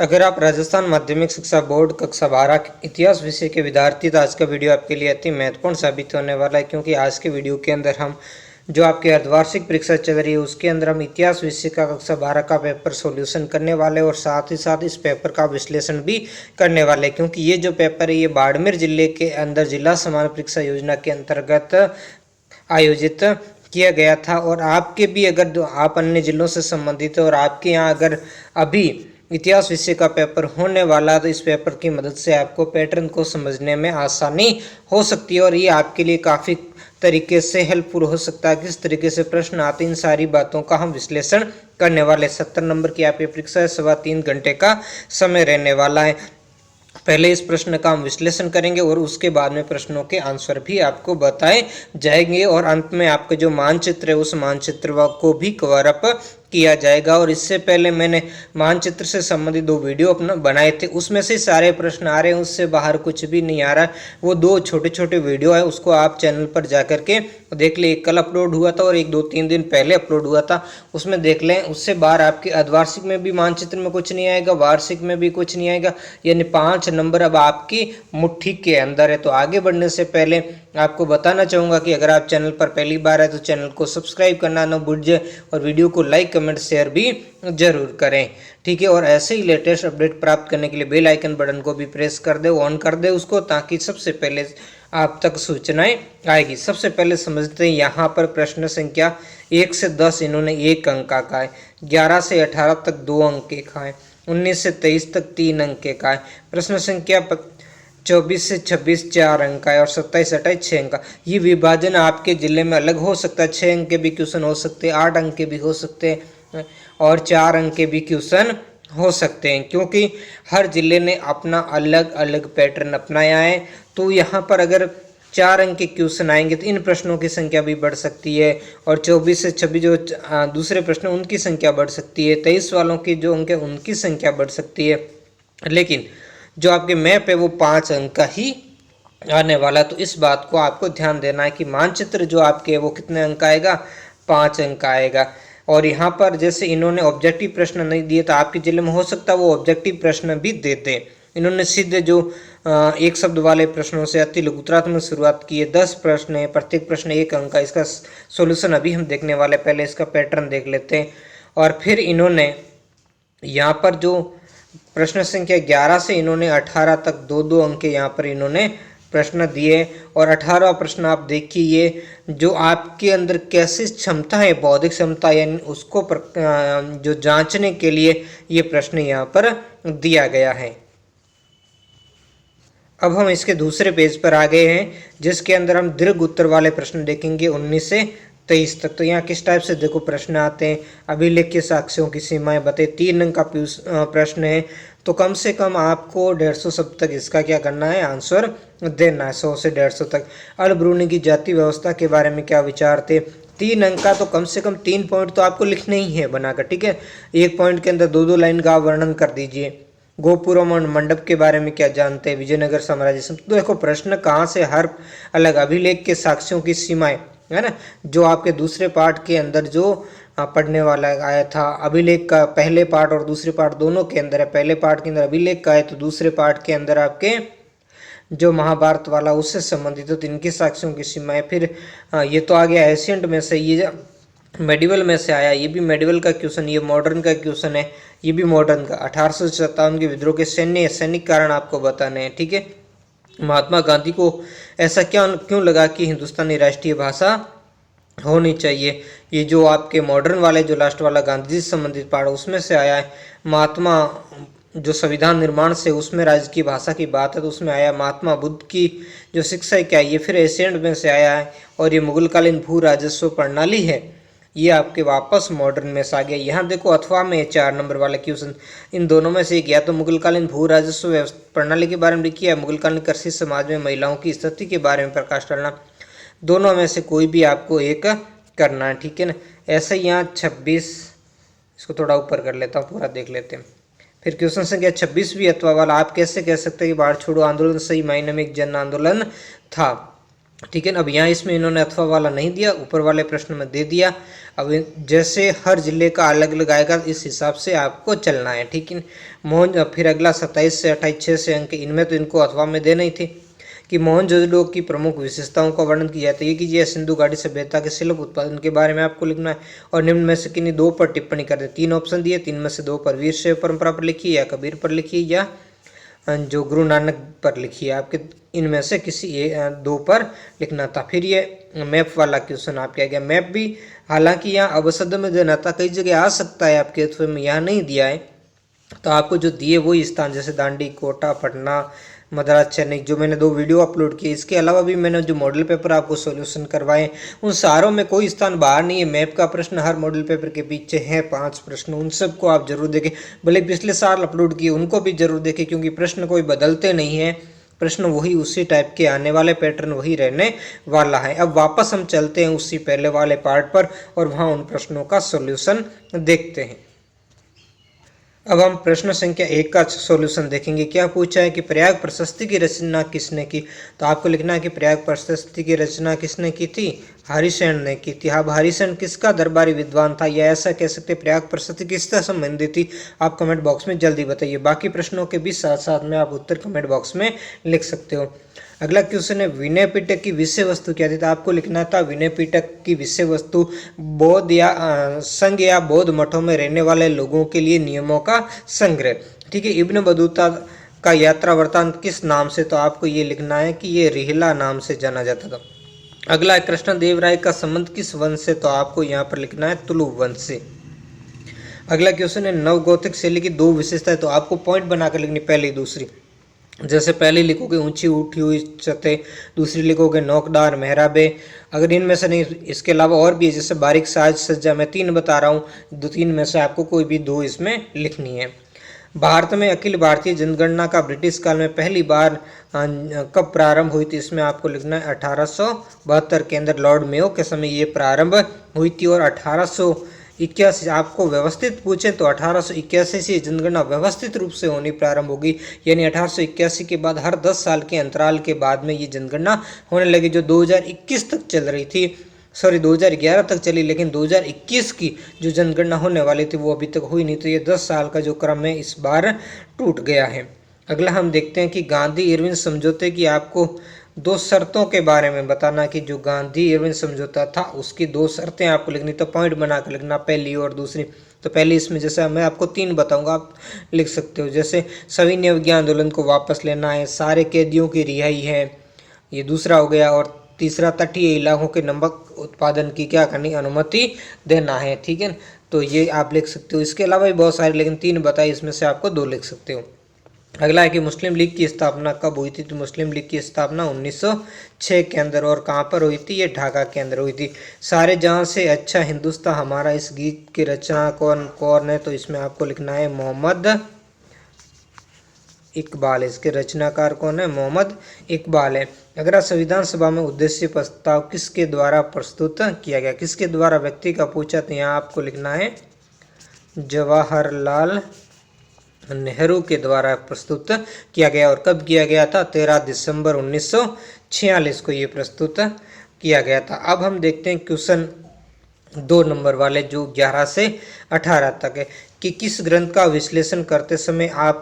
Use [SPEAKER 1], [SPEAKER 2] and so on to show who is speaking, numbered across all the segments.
[SPEAKER 1] अगर आप राजस्थान माध्यमिक शिक्षा बोर्ड कक्षा 12 के इतिहास विषय के विद्यार्थी तो आज का वीडियो आपके लिए अति महत्वपूर्ण साबित होने वाला है, क्योंकि आज के वीडियो के अंदर हम जो आपकी अर्धवार्षिक परीक्षा चल रही है उसके अंदर हम इतिहास विषय का कक्षा 12 का पेपर सॉल्यूशन करने वाले और साथ ही साथ इस पेपर का विश्लेषण भी करने वाले, क्योंकि ये जो पेपर है ये बाड़मेर जिले के अंदर जिला समान परीक्षा योजना के अंतर्गत आयोजित किया गया था। और आपके भी अगर आप अन्य जिलों से संबंधित है और आपके यहाँ अगर अभी इतिहास विषय का पेपर होने वाला तो इस पेपर की मदद से आपको पैटर्न को समझने में आसानी हो सकती है और ये आपके लिए काफ़ी तरीके से हेल्पफुल हो सकता है। किस तरीके से प्रश्न आते हैं इन सारी बातों का हम विश्लेषण करने वाले। 70 नंबर की आपकी परीक्षा है, 3.25 घंटे का समय रहने वाला है। पहले इस प्रश्न का हम विश्लेषण करेंगे और उसके बाद में प्रश्नों के आंसर भी आपको बताए जाएंगे और अंत में आपके जो मानचित्र है उस मानचित्र को भी कवर अप किया जाएगा। और इससे पहले मैंने मानचित्र से संबंधित 2 वीडियो अपना बनाए थे, उसमें से सारे प्रश्न आ रहे हैं, उससे बाहर कुछ भी नहीं आ रहा है। वो 2 छोटे छोटे वीडियो है, उसको आप चैनल पर जा करके देख लें। एक कल अपलोड हुआ था और एक 2-3 दिन पहले अपलोड हुआ था, उसमें देख लें। उससे बाहर आपके अर्धवार्षिक में भी मानचित्र में कुछ नहीं आएगा, वार्षिक में भी कुछ नहीं आएगा, यानी 5 नंबर अब आपकी मुट्ठी के अंदर है। तो आगे बढ़ने से पहले आपको बताना चाहूँगा कि अगर आप चैनल पर पहली बार है तो चैनल को सब्सक्राइब करना न भूल जाए और वीडियो को लाइक कमेंट शेयर भी जरूर करें, ठीक है। और ऐसे ही लेटेस्ट अपडेट प्राप्त करने के लिए बेल आइकन बटन को भी प्रेस कर दे, ऑन कर दे उसको, ताकि सबसे पहले आप तक सूचनाएं आएगी। सबसे पहले समझते हैं यहाँ पर प्रश्न संख्या 1 से 10 इन्होंने 1 अंक का है, 11 से 18 तक 2 अंक का है, 19 से 23 तक 3 अंक का है। प्रश्न संख्या 24 से 26 4 अंक का है और 27 28 6 अंक का। ये विभाजन आपके जिले में अलग हो सकता है, 6 अंक के भी क्वेश्चन हो सकते हैं, 8 अंक के भी हो सकते हैं और 4 अंक के भी क्वेश्चन हो सकते हैं, क्योंकि हर जिले ने अपना अलग अलग पैटर्न अपनाया है। तो यहाँ पर अगर 4 अंक के क्वेश्चन आएंगे तो इन प्रश्नों की संख्या भी बढ़ सकती है और 24 से 26 जो दूसरे प्रश्न उनकी संख्या बढ़ सकती है, 23 वालों की जो अंक है उनकी संख्या बढ़ सकती है। लेकिन जो आपके मैप है वो 5 अंक का ही आने वाला। तो इस बात को आपको ध्यान देना है कि मानचित्र जो आपके वो कितने अंक आएगा, 5 अंक आएगा। और यहाँ पर जैसे इन्होंने ऑब्जेक्टिव प्रश्न नहीं दिए तो आपके जिले में हो सकता है वो ऑब्जेक्टिव प्रश्न भी देते। इन्होंने सीधे जो एक शब्द वाले प्रश्नों से अति लघुत्रात्मक शुरुआत की है। 10 प्रश्न है, प्रत्येक प्रश्न 1 अंक का। इसका सोल्यूशन अभी हम देखने वाले, पहले इसका पैटर्न देख लेते हैं। और फिर इन्होंने यहाँ पर जो प्रश्न संख्या 11 से इन्होंने 18 तक 2-2 अंक के यहाँ पर इन्होंने प्रश्न दिए। और 18वां प्रश्न आप देखिए, ये जो आपके अंदर कैसी क्षमता है, बौद्धिक क्षमता, यानी उसको जो जांचने के लिए ये प्रश्न यहाँ पर दिया गया है। अब हम इसके दूसरे पेज पर आ गए हैं, जिसके अंदर हम दीर्घ उत्तर वाले प्रश्न देखेंगे 19 से 23 तक। तो यहाँ किस टाइप से देखो प्रश्न आते हैं। अभिलेख के साक्ष्यों की सीमाएं बताए, 3 अंक का प्रश्न है, तो कम से कम आपको 150 शब्द तक इसका क्या करना है, आंसर देना है, 100 से 150 तक। अल्ब्रूनी की जाति व्यवस्था के बारे में क्या विचार थे, 3 अंक का, तो कम से कम 3 पॉइंट तो आपको लिखने ही है बनाकर, ठीक है। 1 पॉइंट के अंदर 2-2 लाइन का वर्णन कर दीजिए। गोपुरम मंडप के बारे में क्या जानते हैं, विजयनगर साम्राज्य। तो देखो प्रश्न कहाँ से, हर अलग। अभिलेख के साक्ष्यों की सीमाएं, है ना, जो आपके दूसरे पार्ट के अंदर जो पढ़ने वाला आया था। अभिलेख का पहले पार्ट और दूसरे पार्ट दोनों के अंदर है। पहले पार्ट के अंदर अभिलेख का है तो दूसरे पार्ट के अंदर आपके जो महाभारत वाला उससे संबंधित, तो इनके साक्ष्यों की सीमाएं। फिर ये तो आ गया एशियंट में से, ये मेडिवल में से आया, ये भी मेडिवल का क्वेश्चन, ये मॉडर्न का क्वेश्चन है, ये भी मॉडर्न का। 1857 के विद्रोह के सैनिक कारण आपको बताने हैं, ठीक है। महात्मा गांधी को ऐसा क्यों लगा कि हिंदुस्तानी राष्ट्रीय भाषा होनी चाहिए, ये जो आपके मॉडर्न वाले जो लास्ट वाला गांधी जी से संबंधित पाठ उसमें से आया है। महात्मा जो संविधान निर्माण से उसमें राज्य की भाषा की बात है तो उसमें आया। महात्मा बुद्ध की जो शिक्षा है क्या, ये फिर एशियंट में से आया है। और ये मुगलकालीन भू राजस्व प्रणाली है, ये आपके वापस मॉडर्न में से आ गया। यहाँ देखो अथवा में 4 नंबर वाला क्वेश्चन, इन दोनों में से एक, या तो मुगलकालीन भू राजस्व प्रणाली के बारे में लिखी है, मुगलकालीन कृषि समाज में महिलाओं की स्थिति के बारे में प्रकाश डालना। दोनों में से कोई भी आपको एक करना है, ठीक है ना। ऐसे ही यहाँ 26, इसको थोड़ा ऊपर कर लेता हूँ, पूरा देख लेते हैं। फिर क्वेश्चन संख्या 26 भी अथवा वाला। आप कैसे कह सकते हैं कि बाढ़ छोड़ो आंदोलन सही मायने में एक जन आंदोलन था। ठीक है ना। अब यहाँ इसमें इन्होंने अथवा वाला नहीं दिया, ऊपर वाले प्रश्न में दे दिया। अब जैसे हर जिले का अलग अलग आएगा इस हिसाब से आपको चलना है, ठीक है। मोहन फिर अगला 27 से 28 6 से अंक, इनमें तो इनको अथवा में देना ही थे कि मोहनजोदड़ो की प्रमुख विशेषताओं का वर्णन किया जाता है। ये कीजिए सिंधु घाटी सभ्यता के शिल्प उत्पादन के बारे में आपको लिखना है और निम्न में से किन्हीं दो पर टिप्पणी कर दे। 3 ऑप्शन दिए, 3 में से 2 पर वीर शैव परंपरा पर लिखिए या कबीर पर लिखिए या जो गुरु नानक पर लिखी है। आपके इनमें से किसी 2 पर लिखना था। फिर ये मैप वाला क्वेश्चन आपके आ गया। मैप भी हालांकि यहाँ अवसद में देना था, कई जगह आ सकता है आपके अथवा में, यहाँ नहीं दिया है। तो आपको जो दिए वही स्थान, जैसे दांडी, कोटा, पटना, मद्रास, चेन्नई, जो मैंने 2 वीडियो अपलोड किए। इसके अलावा भी मैंने जो मॉडल पेपर आपको सॉल्यूशन करवाए उन सारों में कोई स्थान बाहर नहीं है। मैप का प्रश्न हर मॉडल पेपर के पीछे है 5 प्रश्न, उन सबको आप जरूर देखें। भले पिछले साल अपलोड किए उनको भी जरूर देखें, क्योंकि प्रश्न कोई बदलते नहीं है, प्रश्न वही उसी टाइप के आने वाले, पैटर्न वही रहने वाला है। अब वापस हम चलते हैं उसी पहले वाले पार्ट पर और वहाँ उन प्रश्नों का सॉल्यूशन देखते हैं। अब हम प्रश्न संख्या 1 का सॉल्यूशन देखेंगे। क्या पूछा है कि प्रयाग प्रशस्ति की रचना किसने की। तो आपको लिखना है कि प्रयाग प्रशस्ति की रचना किसने की थी, हरिसेन ने की थी। अब हरिसेन किसका दरबारी विद्वान था, या ऐसा कह सकते प्रयाग प्रशस्ति किससे संबंधित थी। आप कमेंट बॉक्स में जल्दी बताइए। बाकी प्रश्नों के भी साथ साथ में आप उत्तर कमेंट बॉक्स में लिख सकते हो। अगला क्वेश्चन है विनय पिटक की विषय वस्तु क्या थी। तो आपको लिखना था विनय पिटक की विषय वस्तु बौद्ध या संघ या बौद्ध मठों में रहने वाले लोगों के लिए नियमों का संग्रह, ठीक है। इब्न बतूता का यात्रा वृत्तांत किस नाम से। तो आपको ये लिखना है कि ये रिहला नाम से जाना जाता था। अगला है कृष्णदेव राय का संबंध किस वंश से। तो आपको यहाँ पर लिखना है तुलु वंश से। अगला क्वेश्चन है नवगोथिक शैली की 2 विशेषताएं। तो आपको पॉइंट बनाकर लिखनी, पहली दूसरी। जैसे पहली लिखोगे ऊंची उठी हुई छतें, दूसरी लिखोगे नोकदार मेहराबे। अगर इनमें से नहीं, इसके अलावा और भी है, जैसे बारीक साज सज्जा। मैं 3 बता रहा हूँ, 2-3 में से आपको कोई भी 2 इसमें लिखनी है। भारत में अखिल भारतीय जनगणना का ब्रिटिश काल में पहली बार कब प्रारंभ हुई थी। इसमें आपको लिखना है 1872 के अंदर लॉर्ड मेयो के समय ये प्रारंभ हुई थी। और 1881 आपको व्यवस्थित पूछें तो 1881 से जनगणना व्यवस्थित रूप से होनी प्रारंभ होगी, यानी 1881 के बाद हर 10 साल के अंतराल के बाद में ये जनगणना होने लगी, जो 2021 तक चल रही थी। 2011 तक चली, लेकिन 2021 की जो जनगणना होने वाली थी वो अभी तक हुई नहीं। तो ये 10 साल का जो क्रम है इस बार टूट गया है। अगला हम देखते हैं कि गांधी इरविन समझौते की आपको 2 शर्तों के बारे में बताना, कि जो गांधी इरविन समझौता था उसकी 2 शर्तें आपको लिखनी। तो पॉइंट बना कर लिखना, पहली और दूसरी। तो पहली इसमें जैसे मैं आपको 3 बताऊंगा, आप लिख सकते हो। जैसे सविनय अवज्ञा आंदोलन को वापस लेना है, सारे कैदियों की रिहाई है, ये दूसरा हो गया। और तीसरा तटीय इलाकों के नमक उत्पादन की क्या करनी, अनुमति देना है, ठीक है। तो ये आप लिख सकते हो। इसके अलावा भी बहुत सारे, लेकिन 3 बताए, इसमें से आपको 2 लिख सकते हो। अगला है कि मुस्लिम लीग की स्थापना कब हुई थी। तो मुस्लिम लीग की स्थापना 1906 के अंदर, और कहाँ पर हुई थी, ये ढाका के अंदर हुई थी। सारे जहाँ से अच्छा हिंदुस्तान हमारा, इस गीत की रचना कौन है। तो इसमें आपको लिखना है मोहम्मद इकबाल। इसके रचनाकार कौन है, मोहम्मद इकबाल है। अगर संविधान सभा में उद्देश्य प्रस्ताव किसके द्वारा प्रस्तुत किया गया, किसके द्वारा व्यक्ति का पूछा, तो यहाँ आपको लिखना है जवाहरलाल नेहरू के द्वारा प्रस्तुत किया गया। और कब किया गया था, 13 दिसंबर 1946 को ये प्रस्तुत किया गया था। अब हम देखते हैं क्वेश्चन 2 नंबर वाले, जो 11 से 18 तक है, कि किस ग्रंथ का विश्लेषण करते समय आप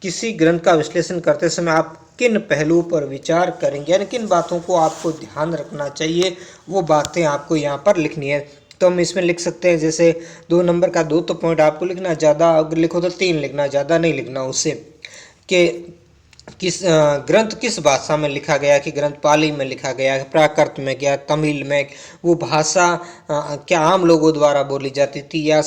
[SPEAKER 1] किसी ग्रंथ का विश्लेषण करते समय आप किन पहलुओं पर विचार करेंगे, यानी किन बातों को आपको ध्यान रखना चाहिए, वो बातें आपको यहाँ पर लिखनी है। तो हम इसमें लिख सकते हैं, जैसे 2 नंबर का 2 तो पॉइंट आपको लिखना, ज़्यादा अगर लिखो तो 3 लिखना, ज़्यादा नहीं लिखना उससे, कि किस ग्रंथ किस भाषा में लिखा गया, कि ग्रंथ पाली में लिखा गया, प्राकृत में, क्या तमिल में, वो भाषा क्या आम लोगों द्वारा बोली जाती थी, या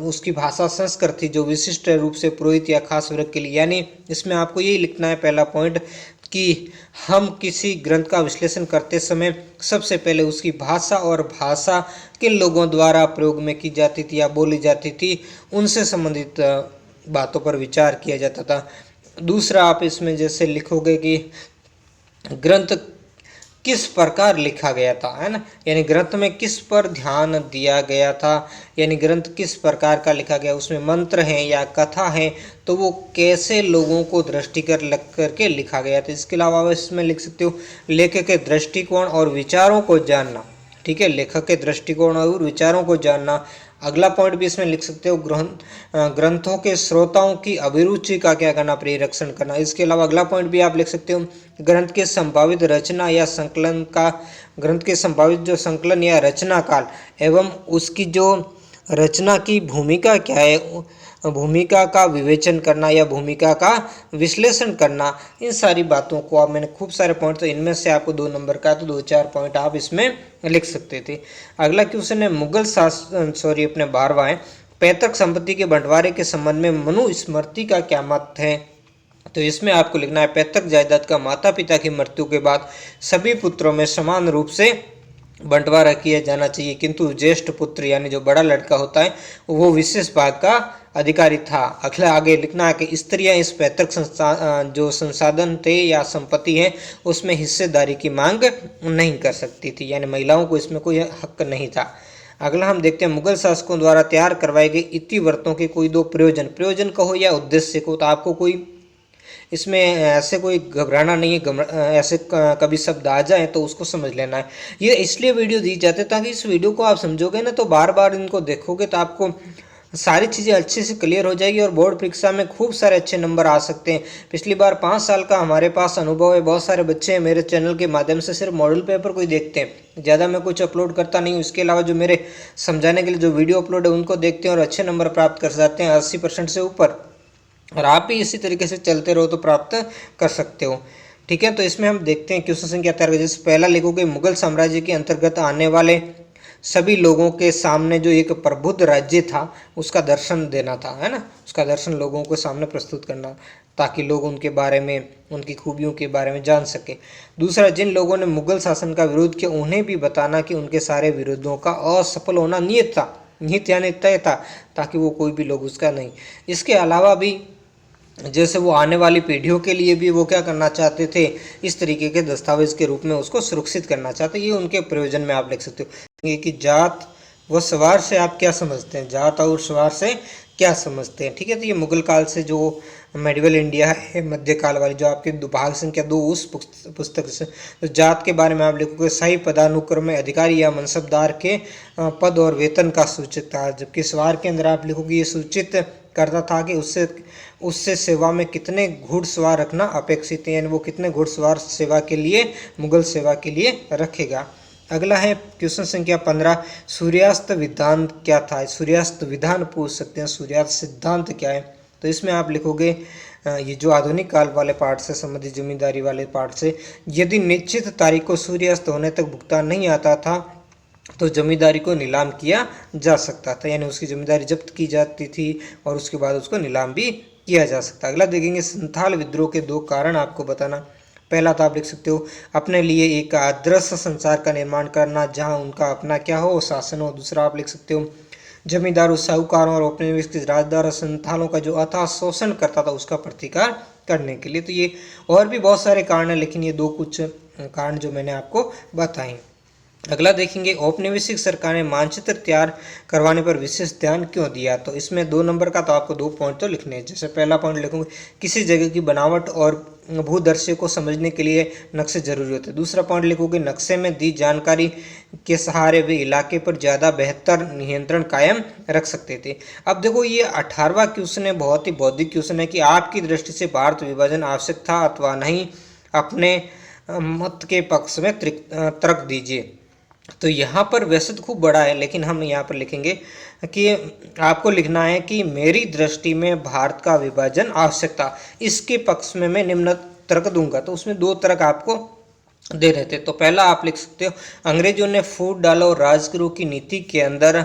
[SPEAKER 1] उसकी भाषा संस्कृत थी जो विशिष्ट रूप से पुरोहित या खास वर्ग के लिए। यानी इसमें आपको यही लिखना है पहला पॉइंट, कि हम किसी ग्रंथ का विश्लेषण करते समय सबसे पहले उसकी भाषा और भाषा किन लोगों द्वारा प्रयोग में की जाती थी या बोली जाती थी, उनसे संबंधित बातों पर विचार किया जाता था। दूसरा आप इसमें जैसे लिखोगे कि ग्रंथ किस प्रकार लिखा गया था, है ना, यानी ग्रंथ में किस पर ध्यान दिया गया था, यानी ग्रंथ किस प्रकार का लिखा गया, उसमें मंत्र हैं या कथा है, तो वो कैसे लोगों को दृष्टिगत लग करके लिखा गया था। इसके अलावा आप इसमें लिख सकते हो लेखक के दृष्टिकोण और विचारों को जानना, ठीक है, लेखक के दृष्टिकोण और विचारों को जानना। अगला पॉइंट भी इसमें लिख सकते हो ग्रंथों के श्रोताओं की अभिरुचि का क्या करना, परिरक्षण करना। इसके अलावा अगला पॉइंट भी आप लिख सकते हो ग्रंथ के संभावित रचना या संकलन का, ग्रंथ के संभावित जो संकलन या रचना काल एवं उसकी जो रचना की भूमिका क्या है, भूमिका का विवेचन करना या भूमिका का विश्लेषण करना। इन सारी बातों को आप, मैंने खूब सारे पॉइंट, तो इनमें से आपको 2 नंबर का तो 2-4 पॉइंट आप इसमें लिख सकते थे। अगला क्वेश्चन है मुगल अपने 12वां है, पैतृक संपत्ति के बंटवारे के संबंध में मनुस्मृति का क्या मत है। तो इसमें आपको लिखना है पैतृक जायदाद का माता पिता की मृत्यु के बाद सभी पुत्रों में समान रूप से बंटवारा किया जाना चाहिए, किंतु ज्येष्ठ पुत्र यानी जो बड़ा लड़का होता है वो विशेष भाग का अधिकारी था। अगला आगे लिखना है कि स्त्रियां इस पैतृक जो संसाधन थे या संपत्ति है उसमें हिस्सेदारी की मांग नहीं कर सकती थी, यानी महिलाओं को इसमें कोई हक नहीं था। अगला हम देखते हैं मुगल शासकों द्वारा तैयार करवाए गए इतिवृत्तों के कोई 2 प्रयोजन कहो या उद्देश्य को। तो आपको कोई इसमें ऐसे कोई घबराना नहीं है, ऐसे कभी शब्द आ जाए तो उसको समझ लेना है। ये इसलिए वीडियो दी जाती है ताकि इस वीडियो को आप समझोगे ना तो बार बार इनको देखोगे तो आपको सारी चीज़ें अच्छे से क्लियर हो जाएगी और बोर्ड परीक्षा में खूब सारे अच्छे नंबर आ सकते हैं। पिछली बार 5 साल का हमारे पास अनुभव है, बहुत सारे बच्चे हैं मेरे चैनल के माध्यम से सिर्फ मॉडल पेपर को ही देखते हैं, ज़्यादा मैं कुछ अपलोड करता नहीं हूँ। इसके अलावा जो मेरे समझाने के लिए जो वीडियो अपलोड है उनको देखते हैं और अच्छे नंबर प्राप्त कर जाते हैं 80% से ऊपर, और आप भी इसी तरीके से चलते रहो तो प्राप्त कर सकते हो, ठीक है। तो इसमें हम देखते हैं क्वेश्चन संख्या 13, जैसे पहला लिखोगे मुगल साम्राज्य के अंतर्गत आने वाले सभी लोगों के सामने जो एक प्रबुद्ध राज्य था उसका दर्शन देना था, है ना, उसका दर्शन लोगों के सामने प्रस्तुत करना ताकि लोग उनके बारे में, उनकी खूबियों के बारे में जान सके। दूसरा, जिन लोगों ने मुगल शासन का विरोध किया उन्हें भी बताना कि उनके सारे विरोधों का असफल होना नियत था, निहित यानी तय था, ताकि वो कोई भी लोग उसका नहीं। इसके अलावा भी जैसे वो आने वाली पीढ़ियों के लिए भी वो क्या करना चाहते थे, इस तरीके के दस्तावेज के रूप में उसको सुरक्षित करना चाहते। ये उनके प्रयोजन में आप लिख सकते हो कि जात व सवार से आप क्या समझते हैं, जात और सवार से क्या समझते हैं, ठीक है। तो ये मुगल काल से जो मेडिवल इंडिया है, मध्यकाल वाली, जो आपके भाग संख्या 2 उस पुस्तक से, तो जात के बारे में आप लिखोगे सही पदानुक्रम में अधिकारी या मनसबदार के पद और वेतन का सूचित था, जबकि सवार के अंदर आप लिखोगे ये सूचित करता था कि उससे सेवा में कितने घुड़सवार रखना अपेक्षित है, यानी वो कितने घुड़सवार सेवा के लिए, मुगल सेवा के लिए रखेगा। अगला है क्वेश्चन संख्या 15, सूर्यास्त विधान क्या था। सूर्यास्त विधान पूछ सकते हैं, सूर्यास्त सिद्धांत क्या है। तो इसमें आप लिखोगे ये जो आधुनिक काल वाले पार्ट से संबंधित, जमींदारी वाले पार्ट से, यदि निश्चित तारीख को सूर्यास्त होने तक भुगतान नहीं आता था तो जमींदारी को नीलाम किया जा सकता था, यानी उसकी जमींदारी जब्त की जाती थी और उसके बाद उसको नीलाम भी किया जा सकता। अगला देखेंगे संथाल विद्रोह के 2 कारण आपको बताना। पहला तो आप लिख सकते हो अपने लिए एक आदर्श संसार का निर्माण करना जहां उनका अपना क्या हो, शासन हो। दूसरा आप लिख सकते हो जमींदारों, साहूकारों और औपनिवेशिक राजदार संथालों का जो अथाह शोषण करता था उसका प्रतिकार करने के लिए। तो ये और भी बहुत सारे कारण हैं, लेकिन ये 2 कुछ कारण जो मैंने आपको बताए। अगला देखेंगे औपनिवेशिक सरकार ने मानचित्र तैयार करवाने पर विशेष ध्यान क्यों दिया। तो इसमें 2 नंबर का तो आपको 2 पॉइंट तो लिखने हैं। जैसे पहला पॉइंट लिखूंगे किसी जगह की बनावट और भूदृश्य को समझने के लिए नक्शे जरूरी होते हैं। दूसरा पॉइंट लिखोगे नक्शे में दी जानकारी के सहारे वे इलाके पर ज़्यादा बेहतर नियंत्रण कायम रख सकते थे। अब देखो ये 18वां क्वेश्चन है, बहुत ही बौद्धिक क्वेश्चन है कि आपकी दृष्टि से भारत विभाजन आवश्यक था अथवा नहीं, अपने मत के पक्ष में तर्क दीजिए। तो यहाँ पर वैसे तो खूब बड़ा है, लेकिन हम यहाँ पर लिखेंगे कि आपको लिखना है कि मेरी दृष्टि में भारत का विभाजन आवश्यक था, इसके पक्ष में मैं निम्न तर्क दूंगा। तो उसमें 2 तर्क आपको दे रहे थे। तो पहला आप लिख सकते हो अंग्रेजों ने फूट डाला और राजगुरु की नीति के अंदर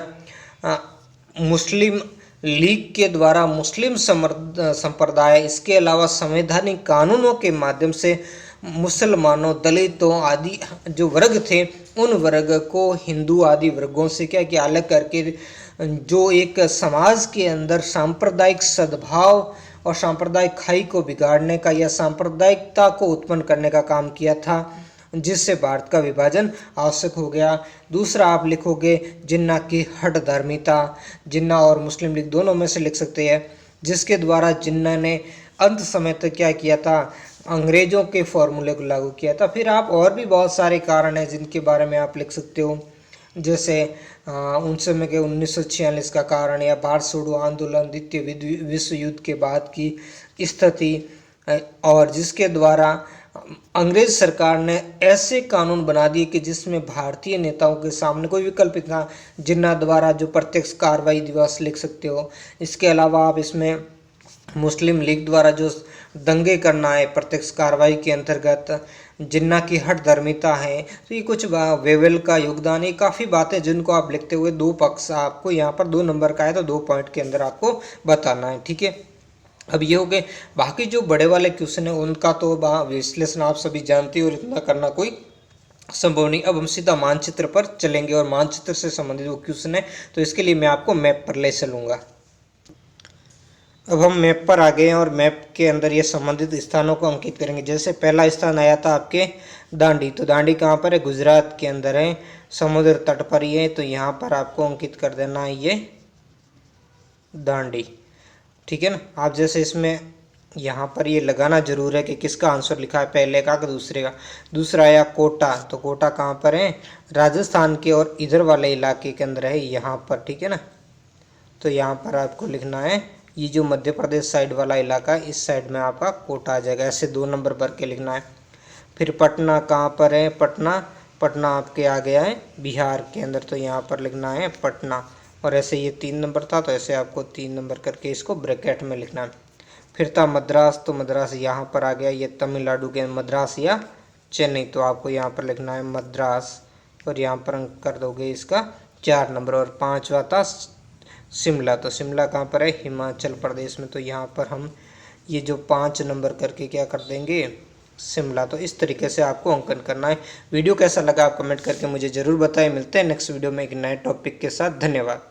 [SPEAKER 1] मुस्लिम लीग के द्वारा मुस्लिम संप्रदाय, इसके अलावा संवैधानिक कानूनों के माध्यम से मुसलमानों, दलितों आदि जो वर्ग थे उन वर्ग को हिंदू आदि वर्गों से क्या किया, अलग करके जो एक समाज के अंदर सांप्रदायिक सद्भाव और सांप्रदायिक खाई को बिगाड़ने का या सांप्रदायिकता को उत्पन्न करने का काम किया था। जिससे भारत का विभाजन आवश्यक हो गया। दूसरा आप लिखोगे जिन्ना की हठधर्मिता, जिन्ना और मुस्लिम लीग दोनों में से लिख सकते हैं, जिसके द्वारा जिन्ना ने अंत समय तक क्या किया था, अंग्रेजों के फॉर्मूले को लागू किया था। फिर आप और भी बहुत सारे कारण हैं जिनके बारे में आप लिख सकते हो, जैसे उन समय के 1946 का कारण, या भारत छोड़ो आंदोलन, द्वितीय विश्व युद्ध के बाद की स्थिति, और जिसके द्वारा अंग्रेज सरकार ने ऐसे कानून बना दिए कि जिसमें भारतीय नेताओं के सामने कोई विकल्प था, जिन्ना द्वारा जो प्रत्यक्ष कार्रवाई दिवस लिख सकते हो। इसके अलावा आप इसमें मुस्लिम लीग द्वारा जो दंगे करना है प्रत्यक्ष कार्रवाई के अंतर्गत, जिन्ना की हठधर्मिता है, तो ये कुछ वेवेल का योगदान, ये काफ़ी बातें जिनको आप लिखते हुए दो पक्ष आपको यहाँ पर 2 नंबर का है, तो 2 पॉइंट के अंदर आपको बताना है, ठीक है। अब ये हो गए, बाकी जो बड़े वाले क्वेश्चन है उनका तो विश्लेषण आप सभी जानते हो और इतना करना कोई संभव नहीं। अब हम सीधा मानचित्र पर चलेंगे और मानचित्र से संबंधित वो क्वेश्चन है, तो इसके लिए मैं आपको मैप पर ले चलूँगा। अब हम मैप पर आ गए हैं और मैप के अंदर ये संबंधित स्थानों को अंकित करेंगे। जैसे पहला स्थान आया था आपके दांडी, तो दांडी कहाँ पर है, गुजरात के अंदर है, समुद्र तट पर ही है, तो यहाँ पर आपको अंकित कर देना है ये दांडी, ठीक है ना। आप जैसे इसमें यहाँ पर ये लगाना जरूर है कि किसका आंसर लिखा है, पहले का कि दूसरे का। दूसरा आया कोटा, तो कोटा कहाँ पर है, राजस्थान के और इधर वाले इलाके के अंदर है, यहाँ पर, ठीक है ना। तो यहाँ पर आपको लिखना है, ये जो मध्य प्रदेश साइड वाला इलाका है, इस साइड में आपका कोटा आ जाएगा, ऐसे 2 नंबर भर के लिखना है। फिर पटना कहाँ पर है, पटना आपके आ गया है बिहार के अंदर, तो यहाँ पर लिखना है पटना, और ऐसे ये 3 नंबर था, तो ऐसे आपको 3 नंबर करके इसको ब्रैकेट में लिखना है। फिर था मद्रास, तो मद्रास यहाँ पर आ गया, ये तमिलनाडु के मद्रास या चेन्नई, तो आपको यहाँ पर लिखना है मद्रास, और यहाँ पर अंक कर दोगे इसका 4 नंबर। और 5वां था शिमला, तो शिमला कहाँ पर है, हिमाचल प्रदेश में, तो यहाँ पर हम ये जो 5 नंबर करके क्या कर देंगे, शिमला। तो इस तरीके से आपको अंकन करना है। वीडियो कैसा लगा आप कमेंट करके मुझे ज़रूर बताएं। मिलते हैं नेक्स्ट वीडियो में एक नए टॉपिक के साथ। धन्यवाद।